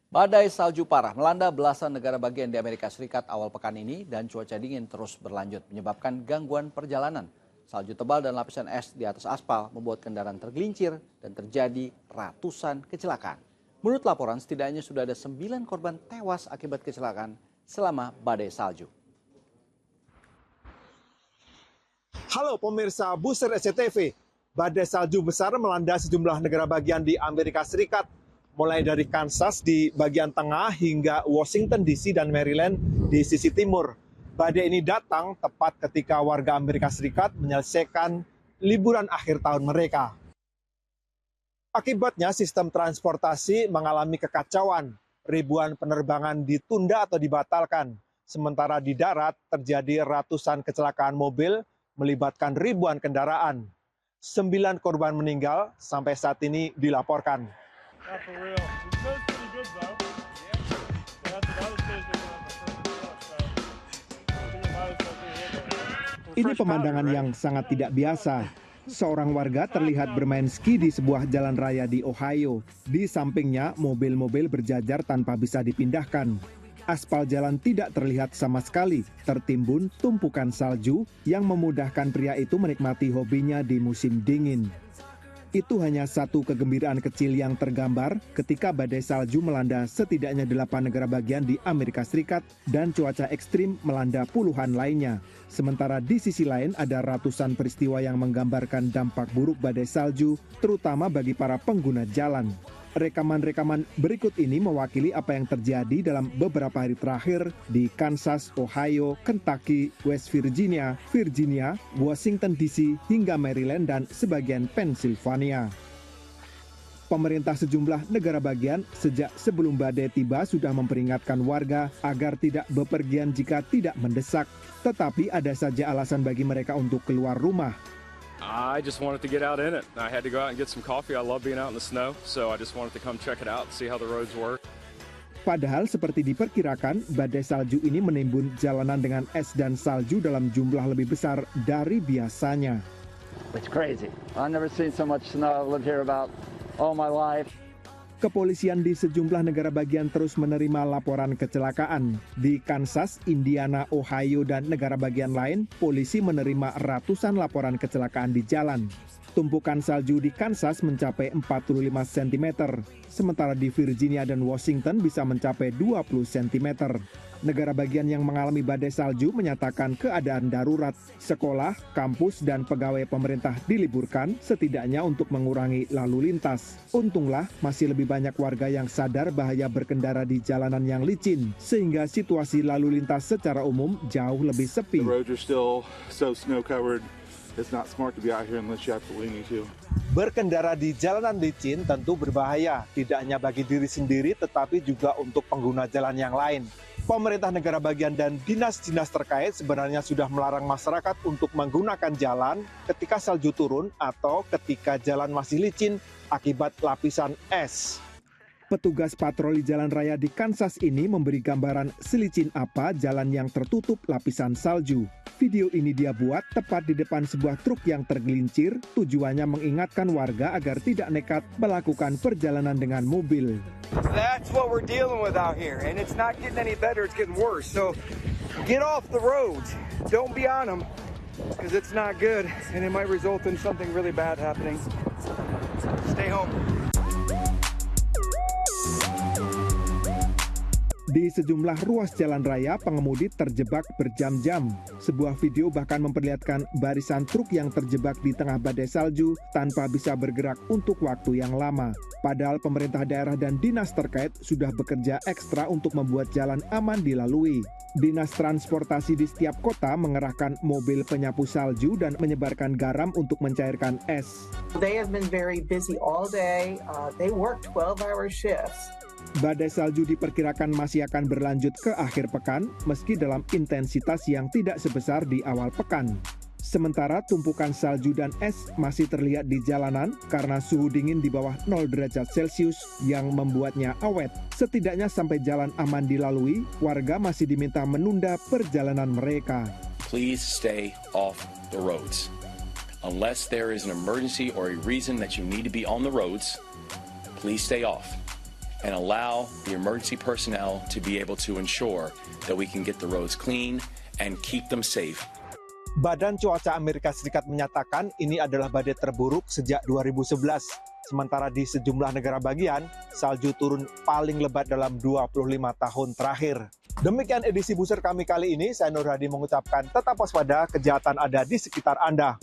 Badai salju parah melanda belasan negara bagian di Amerika Serikat awal pekan ini dan cuaca dingin terus berlanjut menyebabkan gangguan perjalanan. Salju tebal dan lapisan es di atas aspal membuat kendaraan tergelincir dan terjadi ratusan kecelakaan. Menurut laporan, setidaknya sudah ada 9 korban tewas akibat kecelakaan selama badai salju. Halo pemirsa Buser SCTV, badai salju besar melanda sejumlah negara bagian di Amerika Serikat. Mulai dari Kansas di bagian tengah hingga Washington DC dan Maryland di sisi timur. Badai ini datang tepat ketika warga Amerika Serikat menyelesaikan liburan akhir tahun mereka. Akibatnya sistem transportasi mengalami kekacauan. Ribuan penerbangan ditunda atau dibatalkan. Sementara di darat terjadi ratusan kecelakaan mobil melibatkan ribuan kendaraan. 9 korban meninggal sampai saat ini dilaporkan. Not for real. It smells pretty good though. Yeah. That's what I was tasting on the first look, so I think it might as well be here. Ini pemandangan yang sangat tidak biasa. Seorang warga terlihat bermain ski di sebuah jalan raya di Ohio. Di sampingnya, mobil-mobil berjajar tanpa bisa dipindahkan. Aspal jalan tidak terlihat sama sekali, tertimbun tumpukan salju yang memudahkan pria itu menikmati hobinya di musim dingin. Itu hanya satu kegembiraan kecil yang tergambar ketika badai salju melanda setidaknya 8 negara bagian di Amerika Serikat dan cuaca ekstrim melanda puluhan lainnya. Sementara di sisi lain ada ratusan peristiwa yang menggambarkan dampak buruk badai salju, terutama bagi para pengguna jalan. Rekaman-rekaman berikut ini mewakili apa yang terjadi dalam beberapa hari terakhir di Kansas, Ohio, Kentucky, West Virginia, Washington DC, hingga Maryland dan sebagian Pennsylvania. Pemerintah sejumlah negara bagian sejak sebelum badai tiba sudah memperingatkan warga agar tidak bepergian jika tidak mendesak. Tetapi ada saja alasan bagi mereka untuk keluar rumah. I just wanted to get out in it. I had to go out and get some coffee. I love being out in the snow, so I just wanted to come check it out, see how the roads work. Padahal seperti diperkirakan, badai salju ini menimbun jalanan dengan es dan salju dalam jumlah lebih besar dari biasanya. It's crazy. I've never seen so much snow. I've lived here about all my life. Kepolisian di sejumlah negara bagian terus menerima laporan kecelakaan. Di Kansas, Indiana, Ohio, dan negara bagian lain, polisi menerima ratusan laporan kecelakaan di jalan. Tumpukan salju di Kansas mencapai 45 cm, sementara di Virginia dan Washington bisa mencapai 20 cm. Negara bagian yang mengalami badai salju menyatakan keadaan darurat. Sekolah, kampus, dan pegawai pemerintah diliburkan setidaknya untuk mengurangi lalu lintas. Untunglah masih lebih banyak warga yang sadar bahaya berkendara di jalanan yang licin, sehingga situasi lalu lintas secara umum jauh lebih sepi. The roads are still so snow covered. It's not smart to be out here unless you absolutely need to. Berkendara di jalanan licin tentu berbahaya, tidak hanya bagi diri sendiri tetapi juga untuk pengguna jalan yang lain. Pemerintah negara bagian dan dinas-dinas terkait sebenarnya sudah melarang masyarakat untuk menggunakan jalan ketika salju turun atau ketika jalan masih licin akibat lapisan es. Petugas patroli jalan raya di Kansas ini memberi gambaran selicin apa jalan yang tertutup lapisan salju. Video ini dia buat tepat di depan sebuah truk yang tergelincir, tujuannya mengingatkan warga agar tidak nekat melakukan perjalanan dengan mobil. That's what we're dealing with out here, and it's not getting any better, it's getting worse. So get off the roads, don't be on them, because it's not good, and it might result in something really bad happening. Stay home. Di sejumlah ruas jalan raya, pengemudi terjebak berjam-jam. Sebuah video bahkan memperlihatkan barisan truk yang terjebak di tengah badai salju tanpa bisa bergerak untuk waktu yang lama. Padahal pemerintah daerah dan dinas terkait sudah bekerja ekstra untuk membuat jalan aman dilalui. Dinas transportasi di setiap kota mengerahkan mobil penyapu salju dan menyebarkan garam untuk mencairkan es. They have been very busy all day. They work 12-hour shifts. Badai salju diperkirakan masih akan berlanjut ke akhir pekan, meski dalam intensitas yang tidak sebesar di awal pekan. Sementara tumpukan salju dan es masih terlihat di jalanan karena suhu dingin di bawah 0 derajat Celcius yang membuatnya awet. Setidaknya sampai jalan aman dilalui, warga masih diminta menunda perjalanan mereka. Please stay off the roads. Unless there is an emergency or a reason that you need to be on the roads, please stay off. and allow the emergency personnel to be able to ensure that we can get the roads clean and keep them safe. Badan Cuaca Amerika Serikat menyatakan ini adalah badai terburuk sejak 2011. Sementara di sejumlah negara bagian, salju turun paling lebat dalam 25 tahun terakhir. Demikian edisi Buser kami kali ini. Saya Nur Hadi mengucapkan tetap waspada, kejahatan ada di sekitar Anda.